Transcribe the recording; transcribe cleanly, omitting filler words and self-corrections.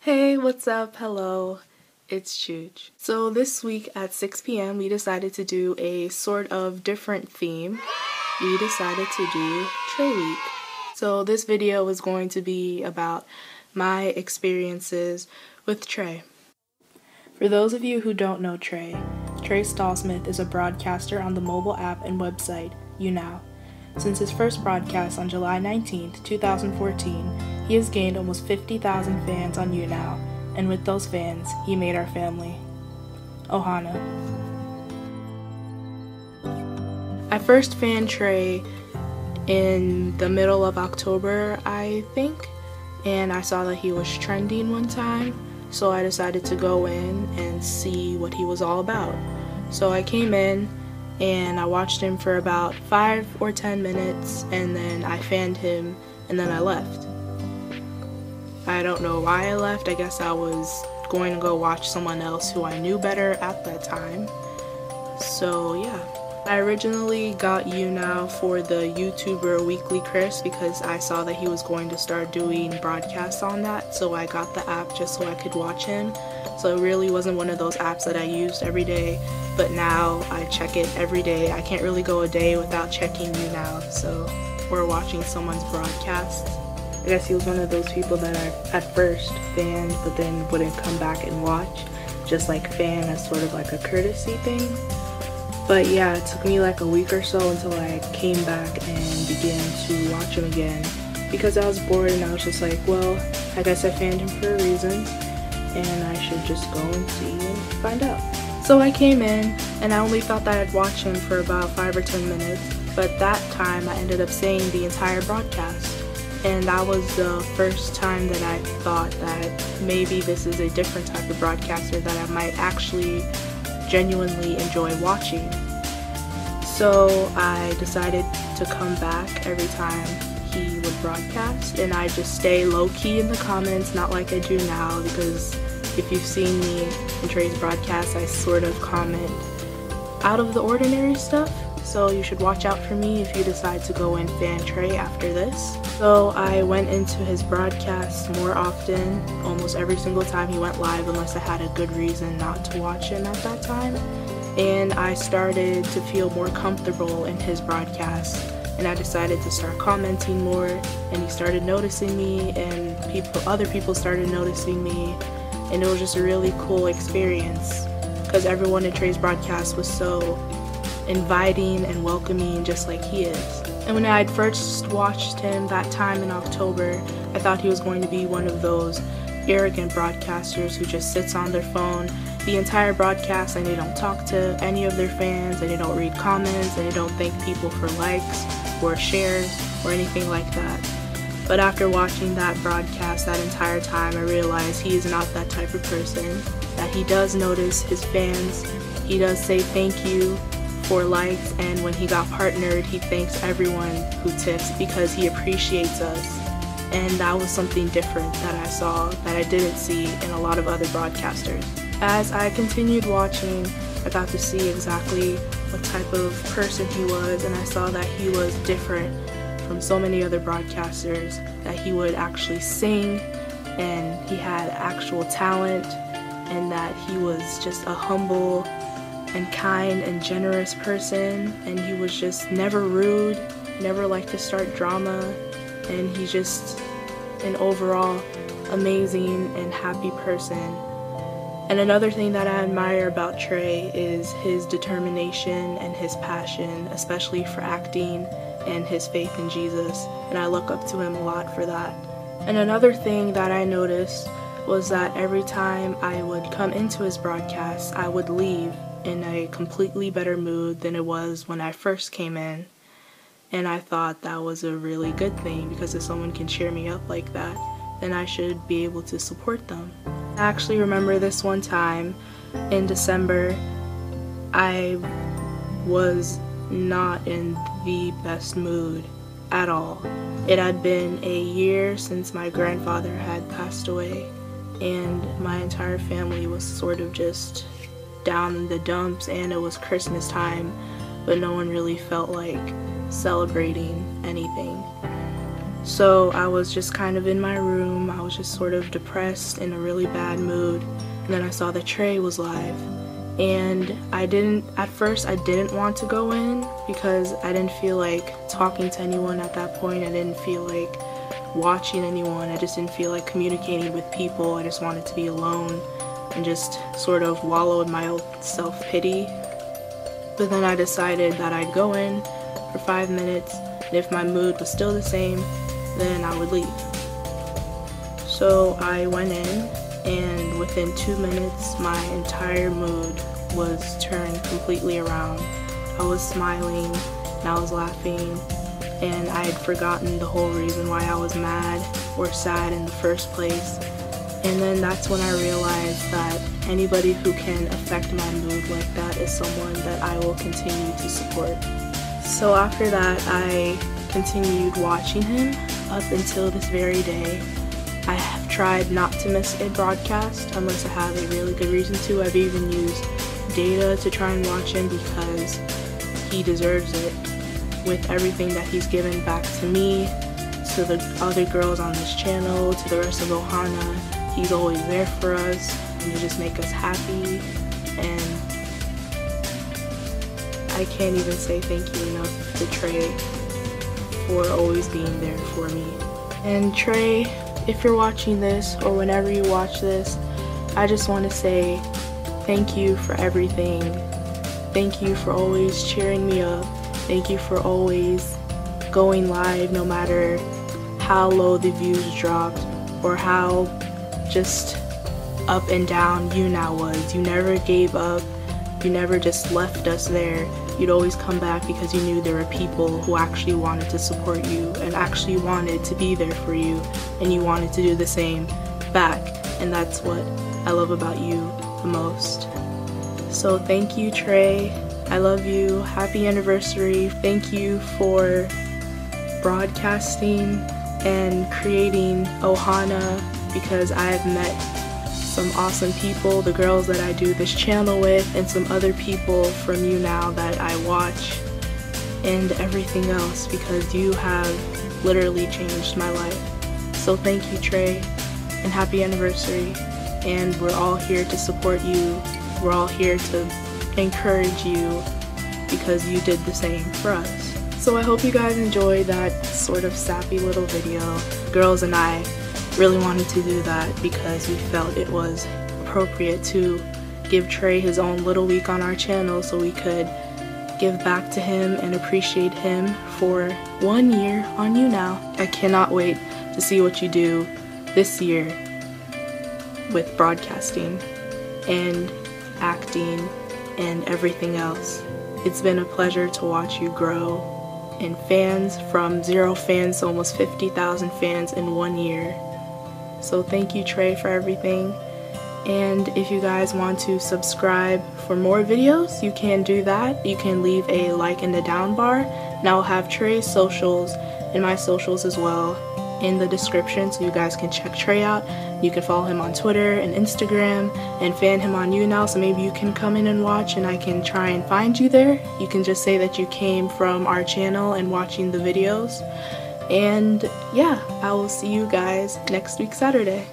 Hey, what's up? Hello, it's Chooch. So this week at 6 p.m. we decided to do a sort of different theme. We decided to do Trey Week. So this video is going to be about my experiences with Trey. For those of you who don't know Trey Stallsmith is a broadcaster on the mobile app and website YouNow. Since his first broadcast on July 19th, 2014, he has gained almost 50,000 fans on YouNow, and with those fans, he made our family. Ohana. I first fanned Trey in the middle of October, I think, and I saw that he was trending one time, so I decided to go in and see what he was all about. So I came in and I watched him for about 5 or 10 minutes, and then I fanned him, and then I left. I don't know why I left. I guess I was going to go watch someone else who I knew better at that time. So yeah. I originally got YouNow for the YouTuber Weekly Chris because I saw that he was going to start doing broadcasts on that, so I got the app just so I could watch him. So it really wasn't one of those apps that I used every day, but now I check it every day. I can't really go a day without checking YouNow, so we're watching someone's broadcast. I guess he was one of those people that I at first fanned but then wouldn't come back and watch, just like fan as sort of like a courtesy thing. But yeah, it took me like a week or so until I came back and began to watch him again because I was bored and I was just like, well, I guess I fanned him for a reason and I should just go and see and find out. So I came in and I only thought that I'd watch him for about 5 or 10 minutes, but that time I ended up seeing the entire broadcast. And that was the first time that I thought that maybe this is a different type of broadcaster that I might actually genuinely enjoy watching. So I decided to come back every time he would broadcast, and I just stay low-key in the comments, not like I do now, because if you've seen me in Trey's broadcast, I sort of comment out of the ordinary stuff. So you should watch out for me if you decide to go and fan Trey after this. So I went into his broadcasts more often, almost every single time he went live, unless I had a good reason not to watch him at that time. And I started to feel more comfortable in his broadcasts, and I decided to start commenting more, and he started noticing me, and other people started noticing me, and it was just a really cool experience because everyone in Trey's broadcast was so inviting and welcoming, just like he is. And when I had first watched him that time in October, I thought he was going to be one of those arrogant broadcasters who just sits on their phone the entire broadcast and they don't talk to any of their fans, and they don't read comments, and they don't thank people for likes or shares or anything like that. But after watching that broadcast that entire time, I realized he is not that type of person, that he does notice his fans, he does say thank you for likes, and when he got partnered, he thanks everyone who tips because he appreciates us. And that was something different that I saw that I didn't see in a lot of other broadcasters. As I continued watching, I got to see exactly what type of person he was, and I saw that he was different from so many other broadcasters, that he would actually sing, and he had actual talent, and that he was just a humble and kind and generous person, and he was just never rude, never liked to start drama, and he's just an overall amazing and happy person. And another thing that I admire about Trey is his determination and his passion, especially for acting, and his faith in Jesus, and I look up to him a lot for that. And another thing that I noticed was that every time I would come into his broadcast, I would leave in a completely better mood than it was when I first came in. And I thought that was a really good thing, because if someone can cheer me up like that, then I should be able to support them. I actually remember this one time in December, I was not in the best mood at all. It had been a year since my grandfather had passed away, and my entire family was sort of just down in the dumps, and it was Christmas time, but no one really felt like celebrating anything. So I was just kind of in my room. I was just sort of depressed, in a really bad mood, and then I saw that Trey was live. And at first I didn't want to go in because I didn't feel like talking to anyone at that point. I didn't feel like watching anyone. I just didn't feel like communicating with people. I just wanted to be alone and just sort of wallow in my own self-pity. But then I decided that I'd go in for 5 minutes, and if my mood was still the same, then I would leave. So I went in, and within 2 minutes my entire mood was turned completely around. I was smiling and I was laughing, and I had forgotten the whole reason why I was mad or sad in the first place. And then that's when I realized that anybody who can affect my mood like that is someone that I will continue to support. So after that, I continued watching him up until this very day. I have tried not to miss a broadcast unless I have a really good reason to. I've even used data to try and watch him because he deserves it. With everything that he's given back to me, to the other girls on this channel, to the rest of Ohana, he's always there for us, and you just make us happy. And I can't even say thank you enough to Trey for always being there for me. And Trey, if you're watching this or whenever you watch this, I just want to say thank you for everything. Thank you for always cheering me up. Thank you for always going live no matter how low the views dropped or how just up and down YouNow was. You never gave up. You never just left us there. You'd always come back because you knew there were people who actually wanted to support you and actually wanted to be there for you, and you wanted to do the same back. And that's what I love about you the most. So thank you, Trey. I love you. Happy anniversary. Thank you for broadcasting and creating Ohana, because I have met some awesome people, the girls that I do this channel with, and some other people from YouNow that I watch, and everything else, because you have literally changed my life. So thank you, Trey, and happy anniversary. And we're all here to support you. We're all here to encourage you because you did the same for us. So I hope you guys enjoyed that sort of sappy little video. Girls and I really wanted to do that because we felt it was appropriate to give Trey his own little week on our channel so we could give back to him and appreciate him for 1 year on YouNow. I cannot wait to see what you do this year with broadcasting and acting and everything else. It's been a pleasure to watch you grow in fans, from 0 fans to almost 50,000 fans in 1 year. So thank you, Trey, for everything. And if you guys want to subscribe for more videos, you can do that. You can leave a like in the down bar, and I'll have Trey's socials and my socials as well in the description, so you guys can check Trey out. You can follow him on Twitter and Instagram and fan him on YouNow, so maybe you can come in and watch and I can try and find you there. You can just say that you came from our channel and watching the videos. And yeah, I will see you guys next week Saturday.